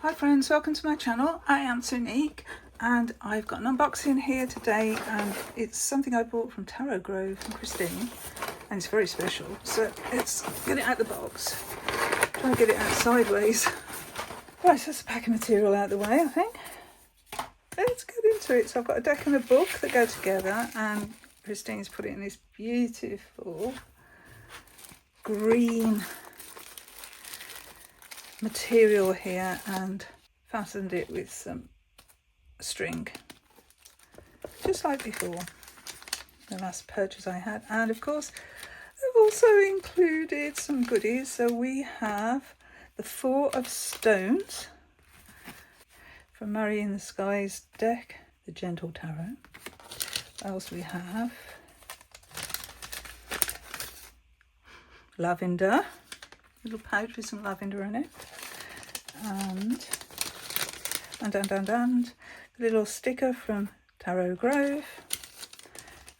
Hi friends, welcome to my channel. I am Sunique and I've got an unboxing here today, and it's something I bought from Tarot Grove from Christine and it's very special. So let's get it out of the box. Try and get it out sideways. Right, so that's the packing material out of the way, I think. Let's get into it. So I've got a deck and a book that go together, and Christine's put it in this beautiful green material here and fastened it with some string, just like before, the last purchase I had. And of course I've also included some goodies. So we have the Four of Stones from Mary in the Skies deck, the Gentle Tarot. What else we have? Lavender, little pouch with some lavender in it, and a little sticker from Tarot Grove,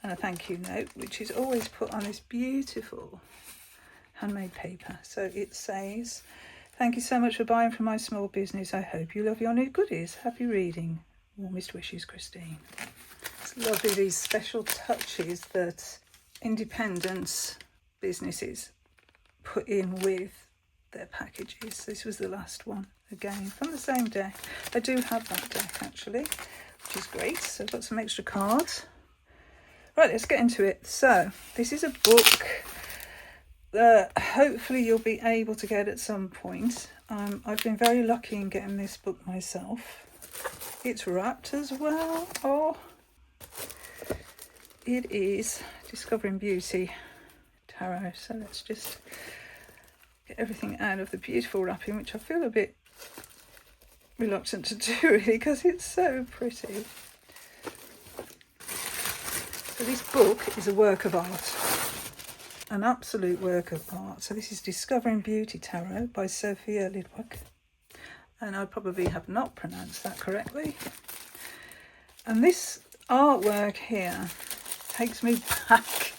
and a thank you note, which is always put on this beautiful handmade paper. So it says, "Thank you so much for buying from my small business. I hope you love your new goodies. Happy reading. Warmest wishes, Christine." It's lovely, these special touches that independent businesses put in with their packages. This was the last one, again from the same deck. I do have that deck actually, which is great. So I've got some extra cards. Right, let's get into it. So this is a book that hopefully you'll be able to get at some point. I've been very lucky in getting this book myself. It's wrapped as well. Oh, it is Discovering Beauty Tarot. So let's just get everything out of the beautiful wrapping, which I feel a bit reluctant to do really because it's so pretty. So this book is a work of art, an absolute work of art. So this is Discovering Beauty Tarot by Sophia Lidwak, and I probably have not pronounced that correctly. And this artwork here takes me back.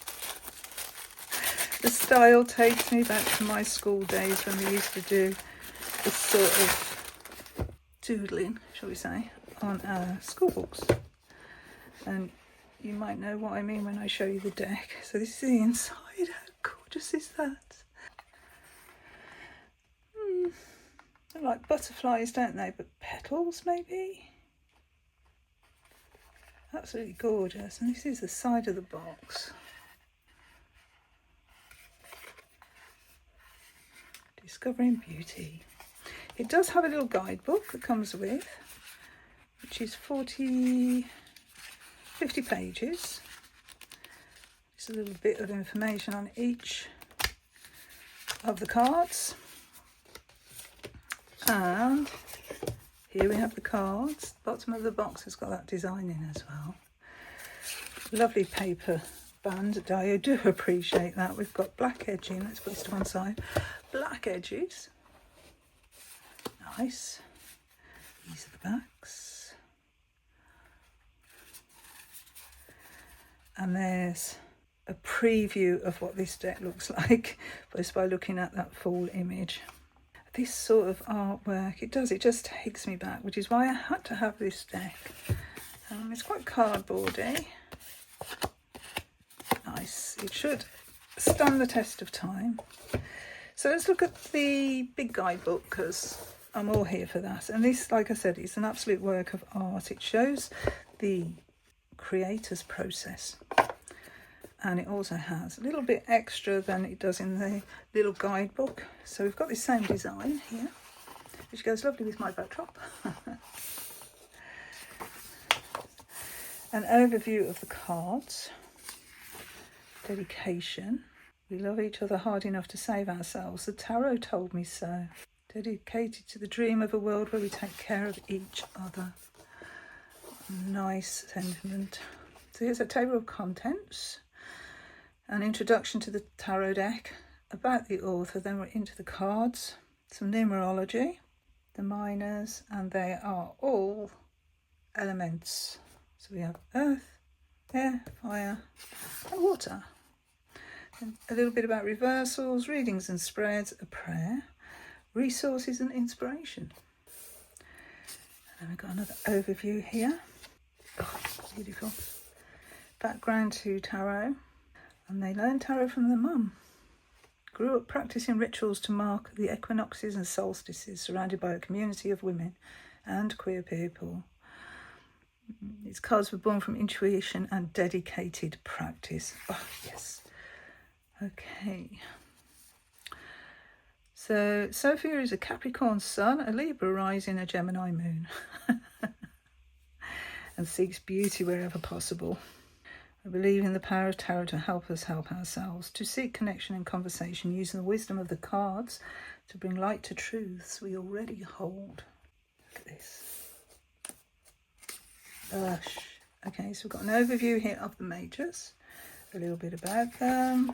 The style takes me back to my school days when we used to do this sort of doodling, shall we say, on our school books. And you might know what I mean when I show you the deck. So this is the inside. How gorgeous is that? They're like butterflies, don't they? But petals, maybe? Absolutely gorgeous. And this is the side of the box. Discovering Beauty. It does have a little guidebook that comes with, which is 50 pages. Just a little bit of information on each of the cards. And here we have the cards. The bottom of the box has got that design in as well. Lovely paper band. I do appreciate that. We've got black edging. Let's put this to one side. Black edges. Nice. These are the backs. And there's a preview of what this deck looks like just by looking at that full image. This sort of artwork, it just takes me back, which is why I had to have this deck. It's quite cardboardy. Nice. It should stand the test of time. So let's look at the big guidebook, because I'm all here for that. And this, like I said, is an absolute work of art. It shows the creator's process. And it also has a little bit extra than it does in the little guidebook. So we've got this same design here, which goes lovely with my backdrop. An overview of the cards. Dedication. We love each other hard enough to save ourselves. The tarot told me so. Dedicated to the dream of a world where we take care of each other. Nice sentiment. So here's a table of contents. An introduction to the tarot deck, about the author, then we're into the cards, some numerology, the minors, and they are all elements. So we have earth, air, fire, and water. And a little bit about reversals, readings and spreads, a prayer, resources and inspiration. And we've got another overview here. Oh, beautiful. Background to tarot. And they learned tarot from their mum. Grew up practicing rituals to mark the equinoxes and solstices, surrounded by a community of women and queer people. These cards were born from intuition and dedicated practice. Oh, yes. Okay. So Sophia is a Capricorn sun, a Libra rising, a Gemini moon. And seeks beauty wherever possible. I believe in the power of tarot to help us help ourselves, to seek connection and conversation using the wisdom of the cards to bring light to truths we already hold. Look at this. Lush. Okay, so we've got an overview here of the majors, a little bit about them.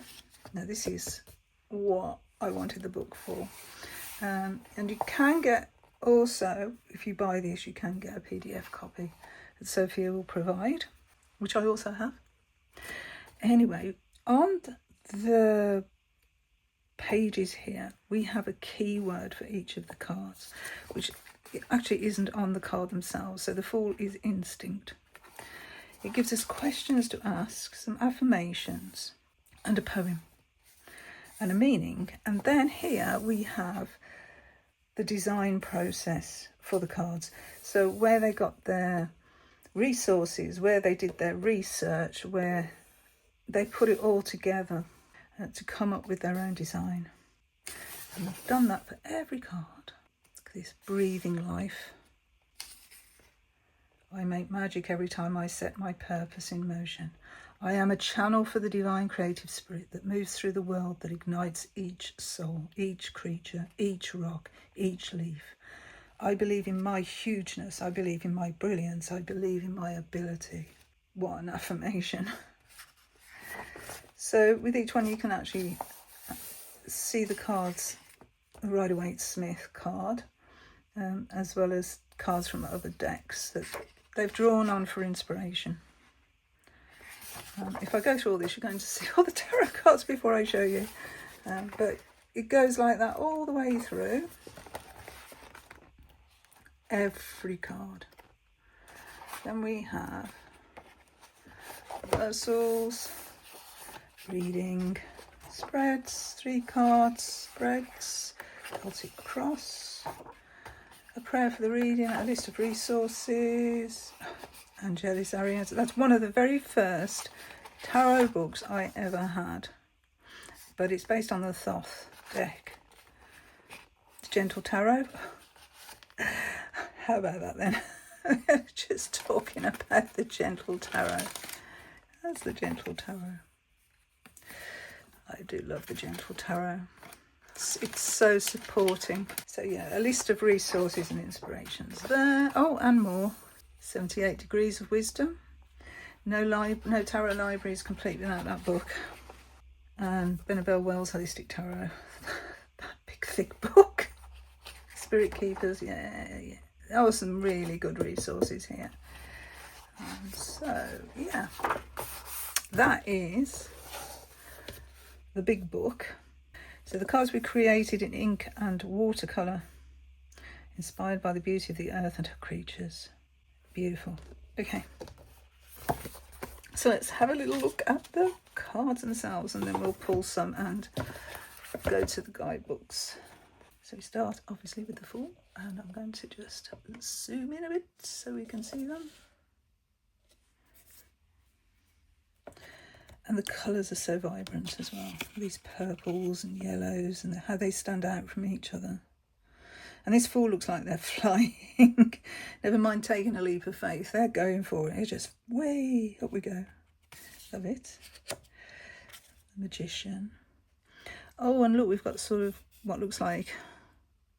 Now this is what I wanted the book for. And you can get also, if you buy this, you can get a PDF copy that Sophia will provide, which I also have. Anyway, on the pages here, we have a keyword for each of the cards, which actually isn't on the card themselves. So the Fool is instinct. It gives us questions to ask, some affirmations, and a poem, and a meaning. And then here we have the design process for the cards. So where they got their resources, where they did their research, where they put it all together to come up with their own design. And I've done that for every card. Look at this, breathing life. I make magic every time I set my purpose in motion. I am a channel for the divine creative spirit that moves through the world, that ignites each soul, each creature, each rock, each leaf. I believe in my hugeness. I believe in my brilliance. I believe in my ability. What an affirmation. So with each one you can actually see the cards, the Rider-Waite-Smith card, as well as cards from other decks that they've drawn on for inspiration. If I go through all this, you're going to see all the tarot cards before I show you. But it goes like that all the way through. Every card. Then we have reversals, reading, spreads, 3 cards, spreads, Celtic cross, a prayer for the reading, a list of resources, Angelis Arias. That's one of the very first tarot books I ever had, but it's based on the Thoth deck. It's Gentle Tarot. How about that then? Just talking about the Gentle Tarot. That's the Gentle Tarot. I do love the Gentle Tarot. It's so supporting. So yeah, a list of resources and inspirations there. Oh, and more. 78 Degrees of Wisdom. No tarot library is complete without that book. And Benabel Wells Holistic Tarot. That big thick book. Spirit Keepers, yeah. There are some really good resources here. So yeah, that is the big book. So the cards were created in ink and watercolour, inspired by the beauty of the earth and her creatures. Beautiful. Okay, so let's have a little look at the cards themselves, and then we'll pull some and go to the guidebooks. So we start obviously with the Fool, and I'm going to just zoom in a bit so we can see them. And the colours are so vibrant as well. These purples and yellows and how they stand out from each other. And this Fool looks like they're flying. Never mind taking a leap of faith. They're going for it. It's just way up we go. Love it. The Magician. Oh, and look, we've got sort of what looks like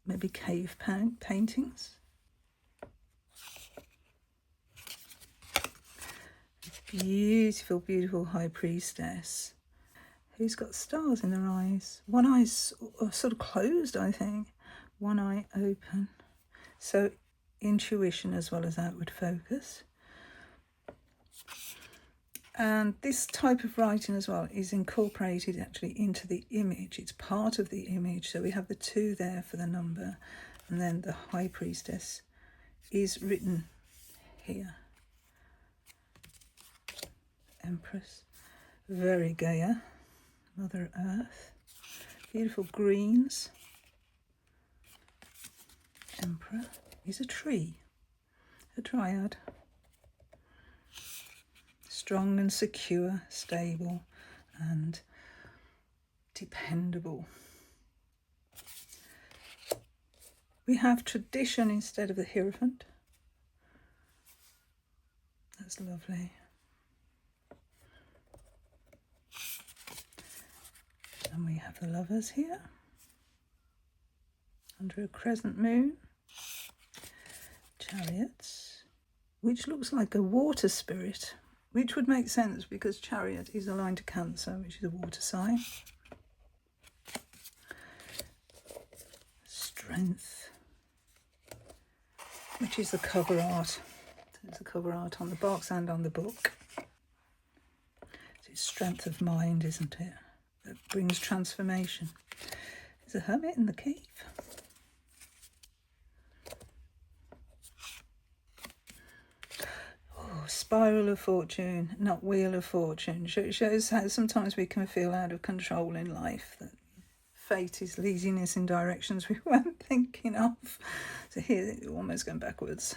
maybe cave paintings. Beautiful, beautiful High Priestess who's got stars in her eyes. One eye's sort of closed, I think. One eye open. So intuition as well as outward focus. And this type of writing as well is incorporated actually into the image. It's part of the image. So we have the 2 there for the number, and then the High Priestess is written here. Empress, very Gaia, Mother Earth, beautiful greens. Emperor is a tree, a dryad. Strong and secure, stable and dependable. We have tradition instead of the Hierophant. That's lovely. And we have the Lovers here, under a crescent moon. Chariots, which looks like a water spirit, which would make sense because Chariot is aligned to Cancer, which is a water sign. Strength, which is the cover art. There's the cover art on the box and on the book. It's strength of mind, isn't it? That brings transformation. There's a hermit in the cave. Spiral of fortune, not wheel of fortune. It shows how sometimes we can feel out of control in life, that fate is leading us in directions we weren't thinking of. So here, almost going backwards.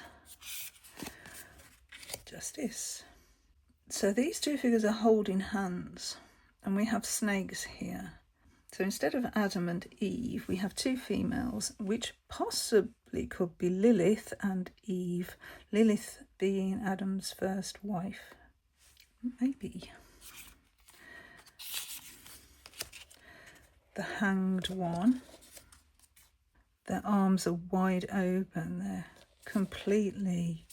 Justice. So these two figures are holding hands, and we have snakes here. So instead of Adam and Eve, we have two females, which possibly could be Lilith and Eve. Lilith being Adam's first wife. Maybe. The Hanged One. Their arms are wide open. They're completely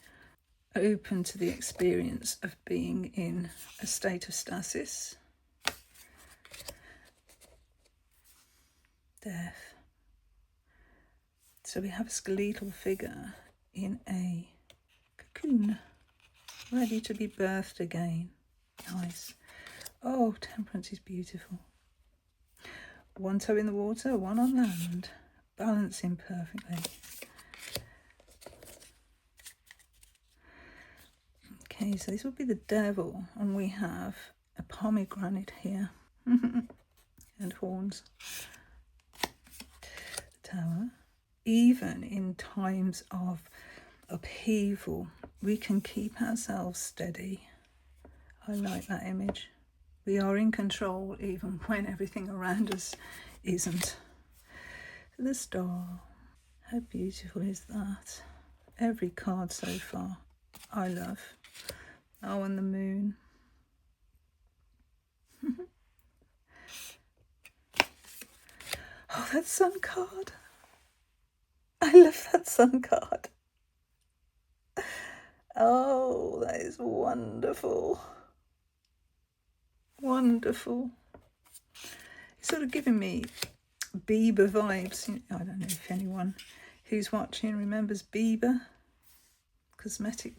open to the experience of being in a state of stasis. Death. So we have a skeletal figure in a cocoon, ready to be birthed again. Nice. Oh, Temperance is beautiful. One toe in the water, one on land, balancing perfectly. Okay, so this would be the Devil, and we have a pomegranate here and horns. Tower. Even in times of upheaval, we can keep ourselves steady. I like that image. We are in control even when everything around us isn't. The Star. How beautiful is that? Every card so far I love. Oh, and the Moon. Oh, that Sun card. I love that Sun card. Oh, that is wonderful. Wonderful. It's sort of giving me Bieber vibes. I don't know if anyone who's watching remembers Bieber. Cosmetic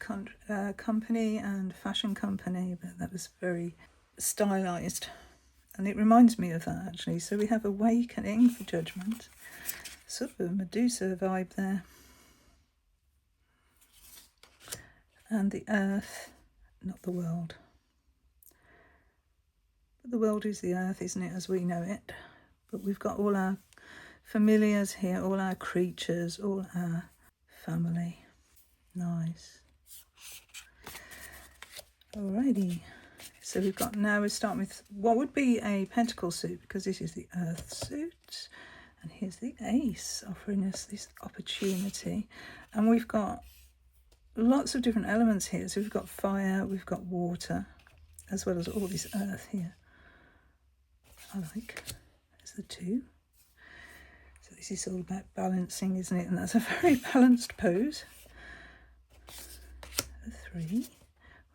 company and fashion company, but that was very stylized. And it reminds me of that, actually. So we have Awakening for Judgment. Sort of a Medusa vibe there. And the Earth, not the world. But the world is the Earth, isn't it, as we know it? But we've got all our familiars here, all our creatures, all our family. Nice. Alrighty. So we've got, now we're starting with what would be a pentacle suit, because this is the Earth suit. And here's the Ace offering us this opportunity. And we've got lots of different elements here. So we've got fire, we've got water, as well as all this earth here. I like. There's the 2. So this is all about balancing, isn't it? And that's a very balanced pose. The 3.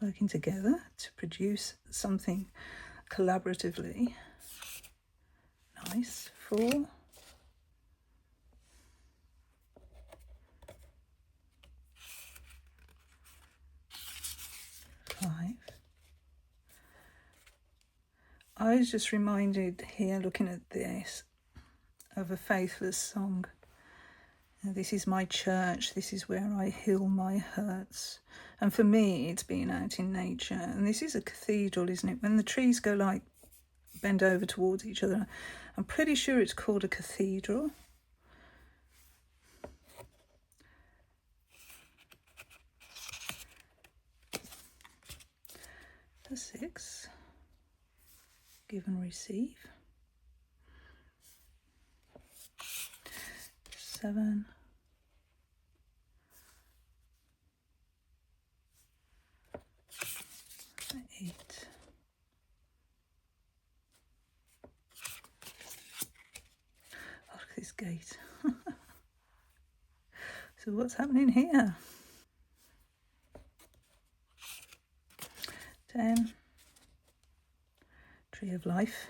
Working together to produce something collaboratively. Nice. 4. 5. I was just reminded here, looking at this, of a Faithless song. Now, this is my church. This is where I heal my hurts. And for me, it's being out in nature. And this is a cathedral, isn't it? When the trees go like bend over towards each other, I'm pretty sure it's called a cathedral. The 6, give and receive. 7, 8, oh, look at this gate. So what's happening here? 10, tree of life.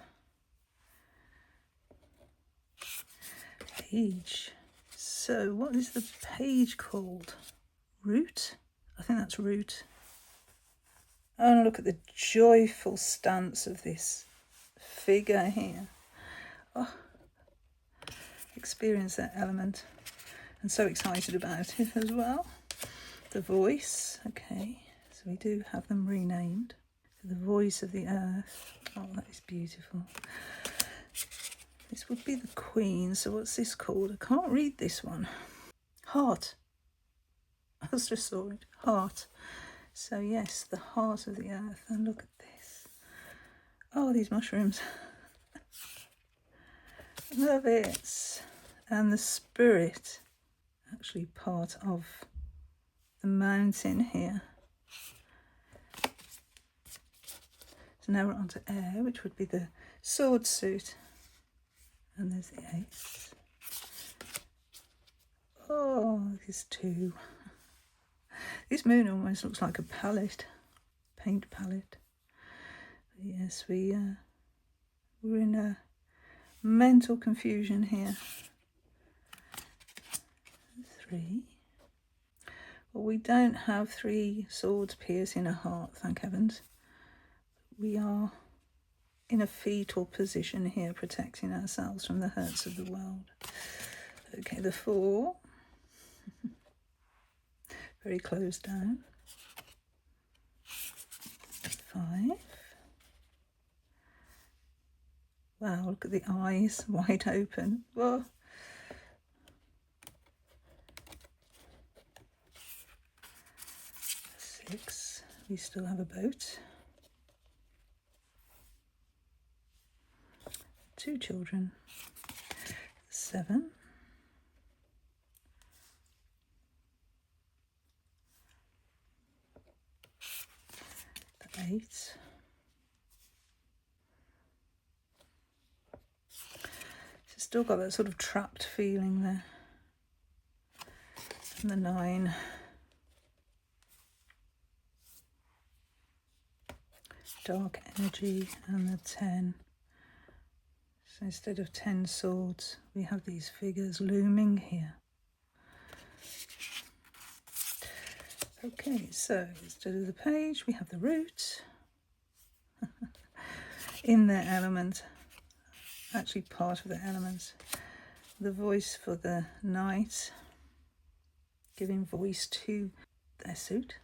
Page. So what is the page called? Root? I think that's root. Oh, and look at the joyful stance of this figure here. Oh, experience that element. And so excited about it as well. The voice. Okay, so we do have them renamed. The voice of the earth. Oh, that is beautiful. This would be the queen. So what's this called? I can't read this one. Heart. I just saw it. Heart. So yes, the heart of the earth. And look at this. Oh, these mushrooms. Love it. And the spirit. Actually part of the mountain here. So now we're on to air, which would be the sword suit. And there's the ace. Oh, there's 2. This moon almost looks like a palette, paint palette. But yes, we're in a mental confusion here. 3. Well, we don't have 3 swords piercing a heart, thank heavens. We are in a fetal position here, protecting ourselves from the hurts of the world. Okay, the 4. Very closed down. 5. Wow, look at the eyes, wide open. Whoa. 6. We still have a boat. 2 children. 7. 8. It's still got that sort of trapped feeling there. And the 9. Dark energy, and the 10. So instead of 10 swords, we have these figures looming here. Okay, so instead of the page, we have the root in their element, actually part of the element. The voice for the knight, giving voice to their suit,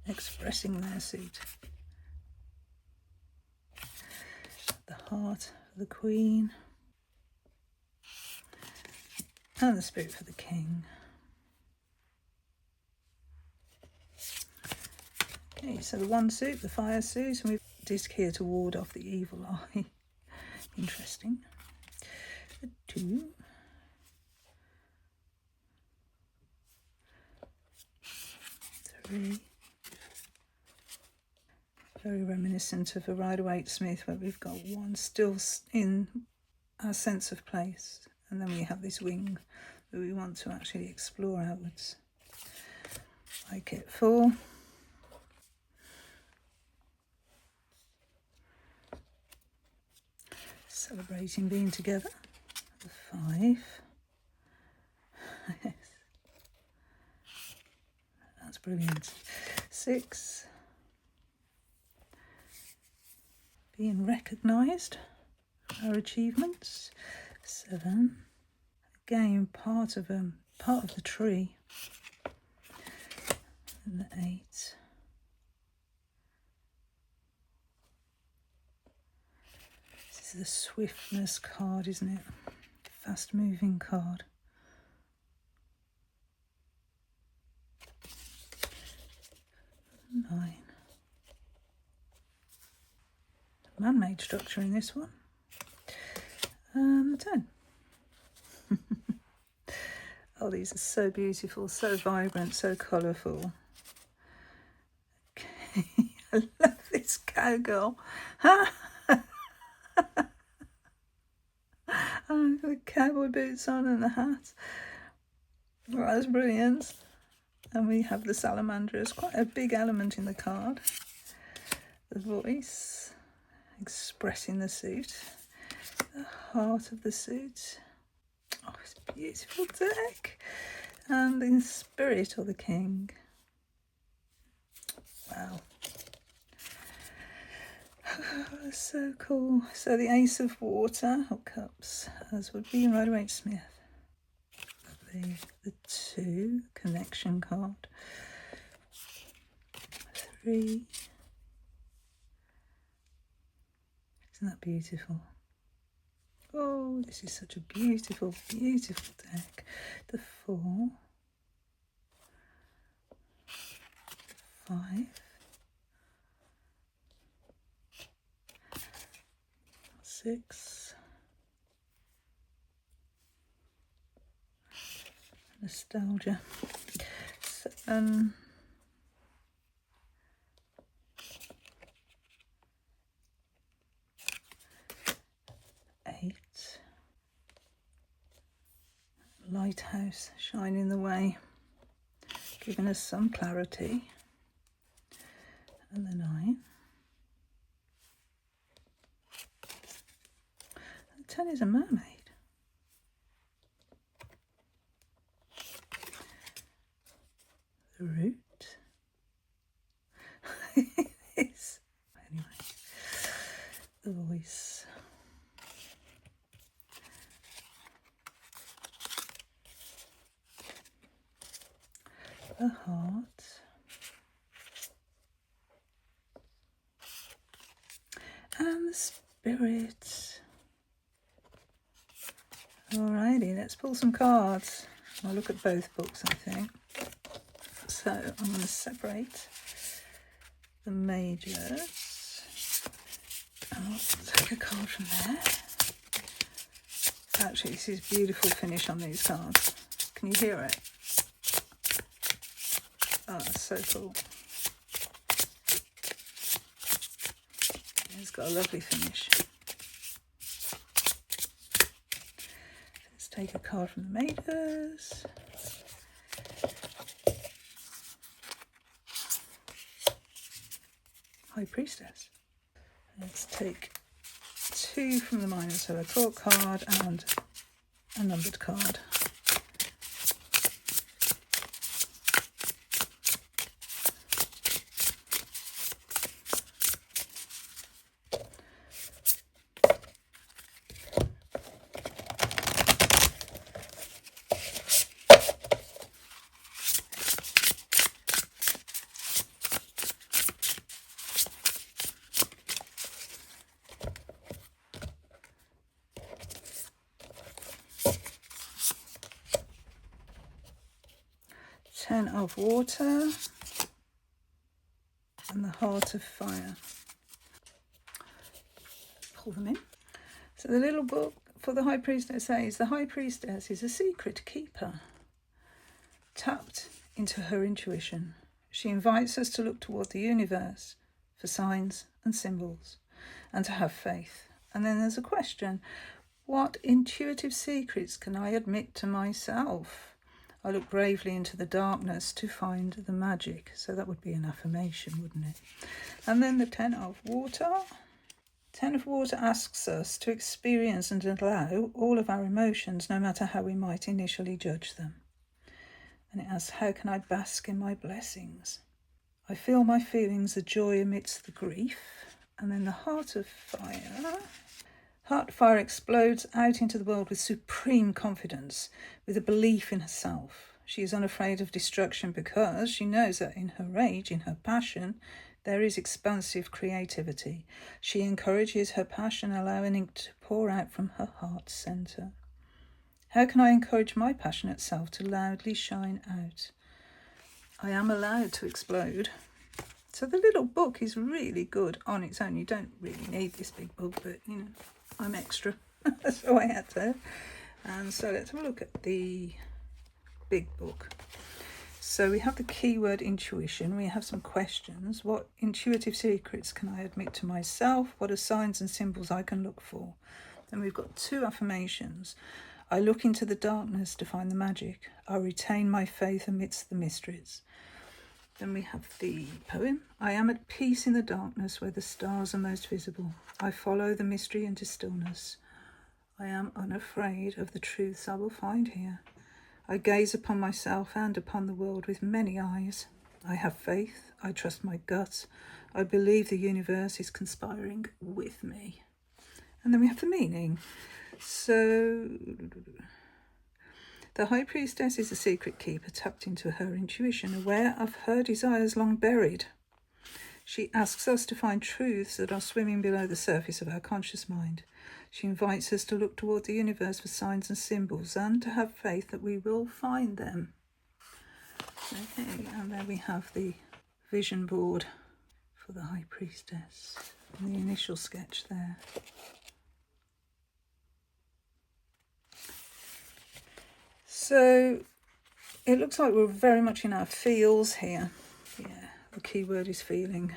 expressing their suit. The heart for the queen, and the spirit for the king. Okay, so the 1 suit, the fire suit, and we've disc here to ward off the evil eye. Interesting. The 2. 3. Very reminiscent of a Rider-Waite-Smith, where we've got 1 still in our sense of place, and then we have this wing that we want to actually explore outwards. Like it. 4. 'Celebrating being together. The 5. Yes. That's brilliant. 6. Being recognised, our achievements. 7. again part of the tree. And the 8. This is the swiftness card, isn't it? Fast moving card. 9. Man-made structure in this one. And the 10. Oh, these are so beautiful, so vibrant, so colourful. Okay, I love this cowgirl. Oh, the cowboy boots on and the hat. Right, that's brilliant. And we have the salamander as quite a big element in the card. The voice expressing the suit. The heart of the suit. Oh, it's a beautiful deck. And the spirit or the king. Wow. Oh, so cool. So the ace of water, or cups, as would be Rider-Waite-Smith. Lovely. The 2, connection card. 3. Isn't that beautiful? Oh, this is such a beautiful, beautiful deck. The 4. 5. 6. Nostalgia. 7. 8. Lighthouse shining the way, giving us some clarity. And the 9. The 10 is a mermaid. The root. It's, anyway, the voice. The heart. And the spirit. Alrighty, let's pull some cards. I'll look at both books, I think. So I'm going to separate the majors. I'll take a card from there. Actually, this is beautiful finish on these cards. Can you hear it? Oh, that's so cool. It's got a lovely finish. Let's take a card from the majors. High Priestess. Let's take 2 from the minors, so a court card and a numbered card. Ten of water and the heart of fire. Pull them in. So the little book for the High Priestess says, the High Priestess is a secret keeper, tapped into her intuition. She invites us to look toward the universe for signs and symbols and to have faith. And then there's a question, what intuitive secrets can I admit to myself? I look bravely into the darkness to find the magic. So that would be an affirmation, wouldn't it? And then the 10 of water. 10 of water asks us to experience and allow all of our emotions, no matter how we might initially judge them. And it asks, how can I bask in my blessings? I feel my feelings, the joy amidst the grief. And then the heart of fire. Heart fire explodes out into the world with supreme confidence, with a belief in herself. She is unafraid of destruction because she knows that in her rage, in her passion, there is expansive creativity. She encourages her passion, allowing it to pour out from her heart centre. How can I encourage my passionate self to loudly shine out? I am allowed to explode. So the little book is really good on its own. You don't really need this big book, but you know, I'm extra, so I had to. And so let's have a look at the big book. So we have the keyword intuition. We have some questions. What intuitive secrets can I admit to myself? What are signs and symbols I can look for? Then we've got 2 affirmations. I look into the darkness to find the magic. I retain my faith amidst the mysteries. Then we have the poem. I am at peace in the darkness where the stars are most visible. I follow the mystery into stillness. I am unafraid of the truths I will find here. I gaze upon myself and upon the world with many eyes. I have faith. I trust my gut. I believe the universe is conspiring with me. And then we have the meaning. So, the High Priestess is a secret keeper tapped into her intuition, aware of her desires long buried. She asks us to find truths that are swimming below the surface of our conscious mind. She invites us to look toward the universe for signs and symbols and to have faith that we will find them. Okay, and then we have the vision board for the High Priestess and the initial sketch there. So it looks like we're very much in our feels here. Yeah, the key word is feeling.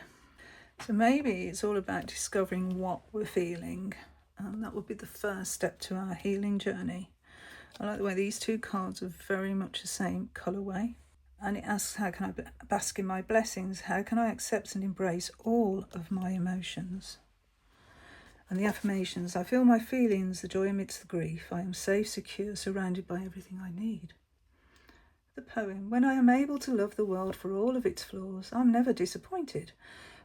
So maybe it's all about discovering what we're feeling. And that would be the first step to our healing journey. I like the way these 2 cards are very much the same colourway. And it asks, how can I bask in my blessings? How can I accept and embrace all of my emotions? And the affirmations, I feel my feelings, the joy amidst the grief. I am safe, secure, surrounded by everything I need. The poem, when I am able to love the world for all of its flaws, I'm never disappointed.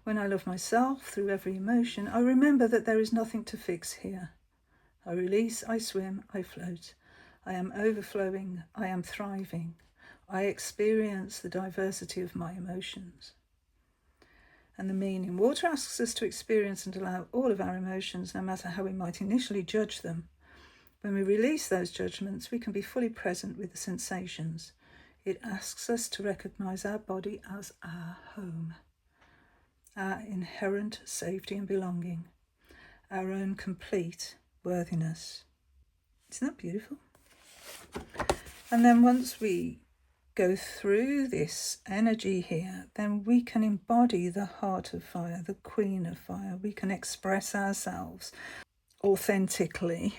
When I love myself through every emotion, I remember that there is nothing to fix here. I release, I swim, I float. I am overflowing, I am thriving. I experience the diversity of my emotions. And the meaning. Water asks us to experience and allow all of our emotions, no matter how we might initially judge them. When we release those judgments, we can be fully present with the sensations. It asks us to recognise our body as our home, our inherent safety and belonging, our own complete worthiness. Isn't that beautiful? And then once we go through this energy here, then we can embody the heart of fire, the queen of fire. We can express ourselves authentically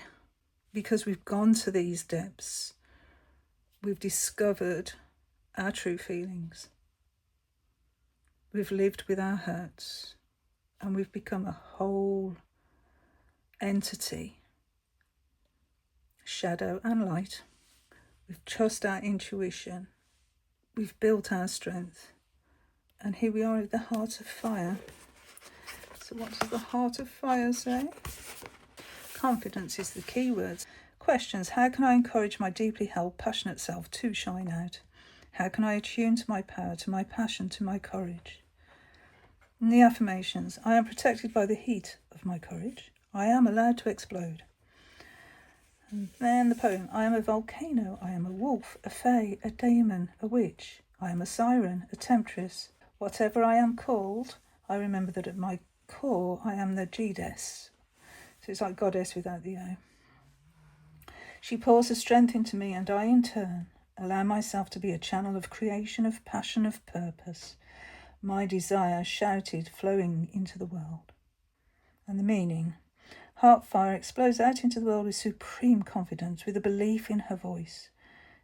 because we've gone to these depths. We've discovered our true feelings. We've lived with our hurts and we've become a whole entity, shadow and light. We've trusted our intuition. We've built our strength. And here we are at the heart of fire. So what does the heart of fire say? Confidence is the key word. Questions. How can I encourage my deeply held, passionate self to shine out? How can I attune to my power, to my passion, to my courage? And the affirmations. I am protected by the heat of my courage. I am allowed to explode. And then the poem. I am a volcano. I am a wolf, a fae, a daemon, a witch. I am a siren, a temptress. Whatever I am called, I remember that at my core I am the goddess. So it's like goddess without the O. She pours her strength into me, and I in turn allow myself to be a channel of creation, of passion, of purpose. My desire shouted, flowing into the world. And the meaning. Heartfire explodes out into the world with supreme confidence, with a belief in her voice.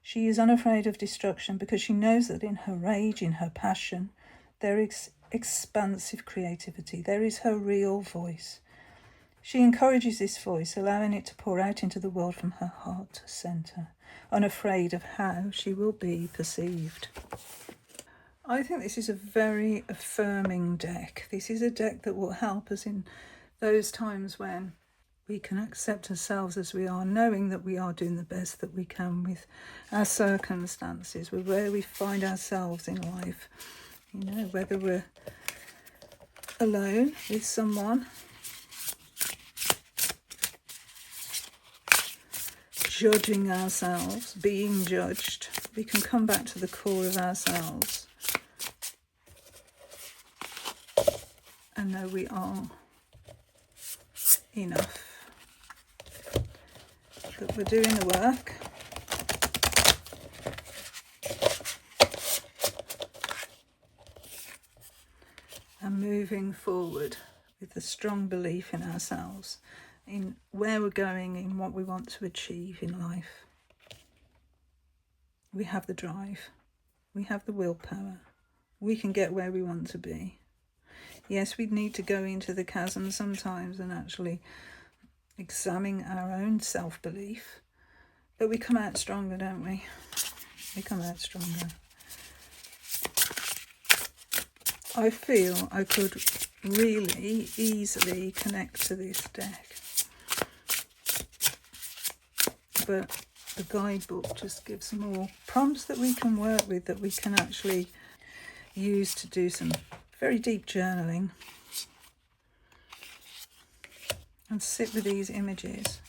She is unafraid of destruction because she knows that in her rage, in her passion, there is expansive creativity. There is her real voice. She encourages this voice, allowing it to pour out into the world from her heart centre, unafraid of how she will be perceived. I think this is a very affirming deck. This is a deck that will help us in those times when we can accept ourselves as we are, knowing that we are doing the best that we can with our circumstances, with where we find ourselves in life. You know, whether we're alone with someone, judging ourselves, being judged, we can come back to the core of ourselves and know we are enough, that we're doing the work, and moving forward with a strong belief in ourselves, in where we're going, in what we want to achieve in life. We have the drive, we have the willpower, we can get where we want to be. Yes, we need to go into the chasm sometimes and actually examine our own self-belief, but we come out stronger, don't we? We come out stronger. I feel I could really easily connect to this deck, but the guidebook just gives more prompts that we can work with, that we can actually use to do some very deep journaling and sit with these images.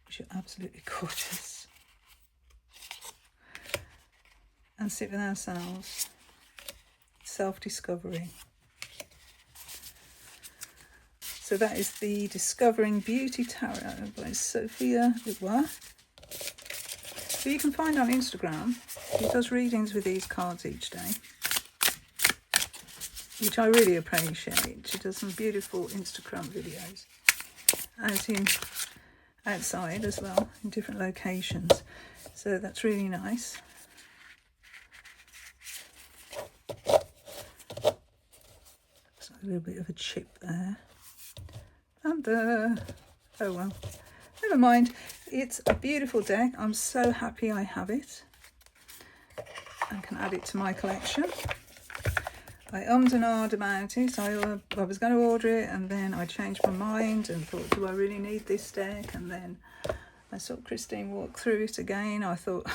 Which are absolutely gorgeous. And sit with ourselves. Self-discovery. So that is the Discovering Beauty Tarot by Sophia Dubois, who you can find on Instagram. She does readings with these cards each day, which I really appreciate. She does some beautiful Instagram videos outside as well, in different locations. So that's really nice. So a little bit of a chip there. And, oh well, never mind. It's a beautiful deck. I'm so happy I have it and can add it to my collection. I ummed and ahed about it. I was going to order it, and then I changed my mind and thought, do I really need this deck? And then I saw Christine walk through it again. I thought,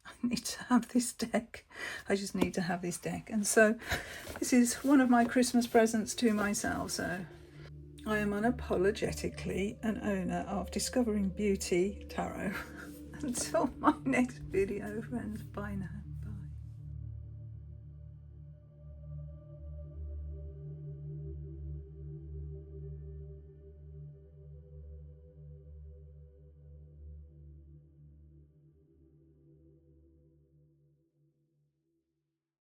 I need to have this deck. I just need to have this deck. And so this is one of my Christmas presents to myself. So I am unapologetically an owner of Discovering Beauty Tarot. Until my next video, friends, bye now.